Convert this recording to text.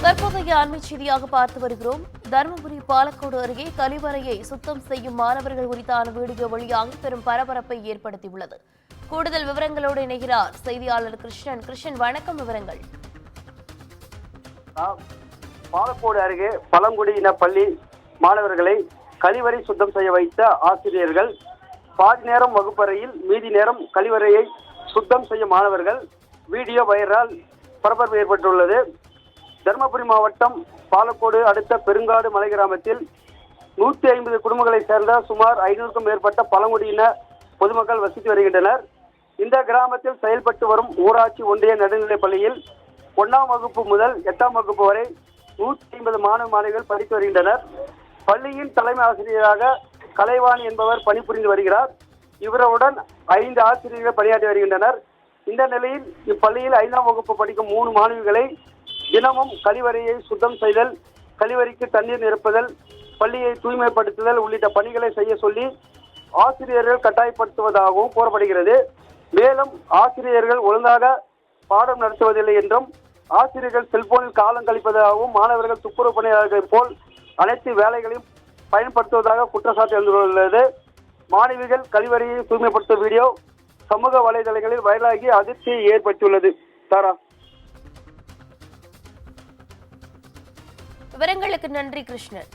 தற்போதைய அண்மை செய்தியாக பார்த்து வருகிறோம். தருமபுரி பாலக்கோடு அருகே கழிவறையை சுத்தம் செய்யும் மாணவர்கள் குறித்தான வீடியோ வெளியாகி பெரும் பரபரப்பை ஏற்படுத்தியுள்ளது. கூடுதல் விவரங்களோடு இணைகிறார் செய்தியாளர் கிருஷ்ணன். கிருஷ்ணன், வணக்கம். விவரங்கள். பாலக்கோடு அருகே பழங்குடியின பள்ளி மாணவர்களை கழிவறை சுத்தம் செய்ய வைத்த ஆசிரியர்கள் பாதி நேரம் வகுப்பறையில் மீதி நேரம் கழிவறையை சுத்தம் செய்ய மாணவர்கள் வீடியோ வைரல் பரபரப்பு ஏற்பட்டுள்ளது. தருமபுரி மாவட்டம் பாலக்கோடு அடுத்த பெருங்காடு மலை கிராமத்தில் 150 குடும்பங்களைச் சேர்ந்த சுமார் 500க்கும் மேற்பட்ட பழங்குடியின பொதுமக்கள் வசித்து வருகின்றனர். இந்த கிராமத்தில் செயல்பட்டு வரும் ஊராட்சி ஒன்றிய நடுநிலைப் பள்ளியில் 1ஆம் வகுப்பு முதல் 8ஆம் வகுப்பு வரை 150 மாணவ மாணவிகள் படித்து வருகின்றனர். பள்ளியின் தலைமை ஆசிரியராக கலைவாணி என்பவர் பணிபுரிந்து வருகிறார். இவருடன் 5 ஆசிரியர்கள் பணியாற்றி வருகின்றனர். இந்த நிலையில் இப்பள்ளியில் 5ஆம் வகுப்பு படிக்கும் 3 மாணவிகளை தினமும் கழிவறையை சுத்தம் செய்தல், கழிவறைக்கு தண்ணீர் நிரப்புதல், பள்ளியை தூய்மைப்படுத்துதல் உள்ளிட்ட பணிகளை செய்ய சொல்லி ஆசிரியர்கள் கட்டாயப்படுத்துவதாகவும் கூறப்படுகிறது. மேலும் ஆசிரியர்கள் ஒழுங்காக பாடம் நடத்துவதில்லை என்றும், ஆசிரியர்கள் செல்போனில் காலம் கழிப்பதாகவும், மாணவர்கள் துப்புரவு பணியாளர்கள் போல் அனைத்து வேலைகளையும் பயன்படுத்துவதாக குற்றச்சாட்டு எழுந்துள்ளது. மாணவிகள் கழிவறையை தூய்மைப்படுத்தும் வீடியோ சமூக வலைதளங்களில் வைரலாகி அதிர்ச்சியை ஏற்படுத்தியுள்ளது. தாரா, விவரங்களுக்கு நன்றி கிருஷ்ணன்.